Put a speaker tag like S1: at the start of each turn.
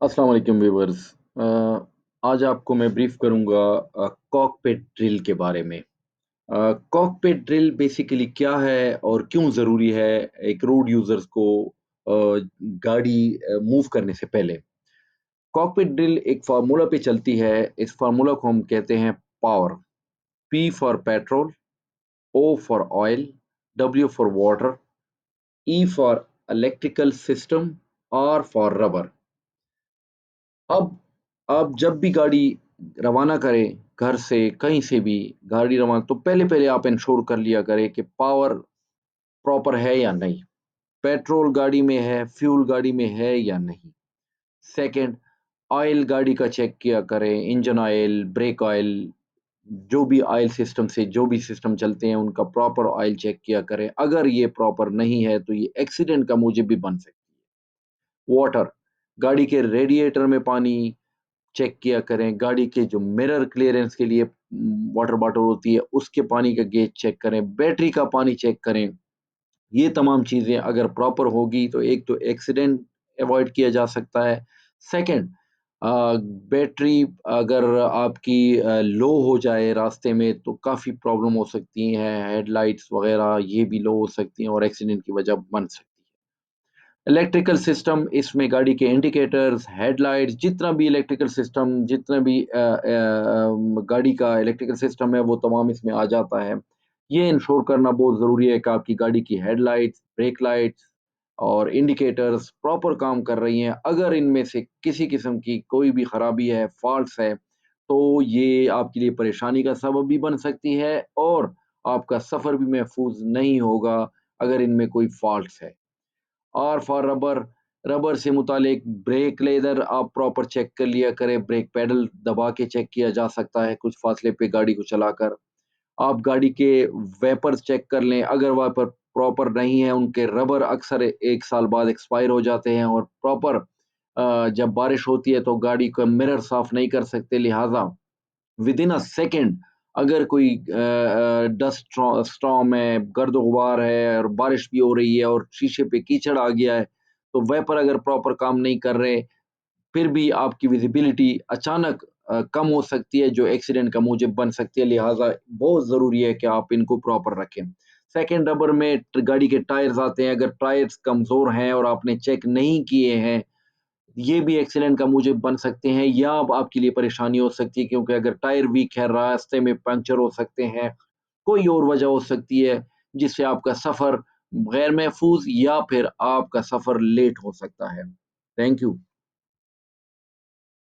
S1: अस्सलाम वालेकुम व्यूअर्स। आज आपको मैं ब्रीफ करूंगा कॉकपिट ड्रिल के बारे में। कॉकपिट ड्रिल बेसिकली क्या है और क्यों ज़रूरी है एक रोड यूज़र्स को गाड़ी मूव करने से पहले। कॉकपिट ड्रिल एक फार्मूला पे चलती है। इस फार्मूला को हम कहते हैं power. P for petrol, O for oil, W for water, E for electrical system, R for rubber. अब आप जब भी गाड़ी रवाना करें, घर से कहीं से भी गाड़ी रवाना, तो पहले-पहले आप इंश्योर कर लिया करें कि पावर प्रॉपर है या नहीं, पेट्रोल गाड़ी में है, फ्यूल गाड़ी में है या नहीं। सेकंड, ऑयल गाड़ी का चेक किया करें, इंजन ऑयल, ब्रेक ऑयल, जो भी ऑयल सिस्टम से जो भी सिस्टम चलते हैं, उनका प्रॉपर ऑयल चेक किया करें। अगर ये प्रॉपर नहीं है, तो ये एक्सीडेंट का मूजब भी बन सकती है। वाटर, गाड़ी के रेडिएटर में पानी चेक किया करें, गाड़ी के जो मिरर क्लीयरेंस के लिए वाटर बॉटल होती है, उसके पानी का गेज चेक करें, बैटरी का पानी चेक करें। ये तमाम चीज़ें अगर प्रॉपर होगी तो एक तो एक्सीडेंट अवॉइड किया जा सकता है। सेकंड, अ, बैटरी अगर आपकी लो हो जाए रास्ते में तो काफ़ी प्रॉब्लम हो सकती हैं, हेडलाइट्स वगैरह ये भी लो हो सकती हैं और एक्सीडेंट की वजह बन सकती है। इलेक्ट्रिकल सिस्टम, इसमें गाड़ी के इंडिकेटर्स, हेडलाइट्स, जितना भी इलेक्ट्रिकल सिस्टम, जितना भी गाड़ी का इलेक्ट्रिकल सिस्टम है, वो तमाम इसमें आ जाता है। ये इंश्योर करना बहुत ज़रूरी है कि आपकी गाड़ी की हेडलाइट्स, ब्रेक लाइट्स और इंडिकेटर्स प्रॉपर काम कर रही हैं। अगर इनमें से किसी किस्म की कोई भी खराबी है, फॉल्ट्स है, तो ये आपके लिए परेशानी का सबब भी बन सकती है और आपका सफ़र भी महफूज़ नहीं होगा अगर इनमें कोई फॉल्ट्स है। और फॉर रबर, रबर से मुतालिक ब्रेक लेदर आप प्रॉपर चेक कर लिया करें, ब्रेक पेडल दबा के चेक किया जा सकता है कुछ फासले पे गाड़ी को चलाकर। आप गाड़ी के वेपर्स चेक कर लें, अगर वाइपर प्रॉपर नहीं है, उनके रबर अक्सर 1 साल बाद एक्सपायर हो जाते हैं और प्रॉपर जब बारिश होती है तो गाड़ी का मिरर साफ नहीं कर सकते, लिहाज़ा विदिन अ सेकंड अगर कोई डस्ट स्टॉर्म है, गर्द-ओ-गुबार है और बारिश भी हो रही है और शीशे पे कीचड़ आ गया है, तो वाइपर अगर प्रॉपर काम नहीं कर रहे, फिर भी आपकी विज़िबिलिटी अचानक कम हो सकती है, जो एक्सीडेंट का मूजब बन सकती है, लिहाज़ा बहुत ज़रूरी है कि आप इनको प्रॉपर रखें। सेकंड, रबर में गाड़ी के टायर्स आते हैं, अगर टायर्स कमज़ोर हैं और आपने चेक नहीं किए हैं, ये भी एक्सीडेंट का मूजब बन सकते हैं या अब आपके लिए परेशानी हो सकती है क्योंकि अगर टायर वीक है, रास्ते में पंक्चर हो सकते हैं, कोई और वजह हो सकती है, जिससे आपका सफ़र गैर महफूज़ या फिर आपका सफ़र लेट हो सकता है। Thank you.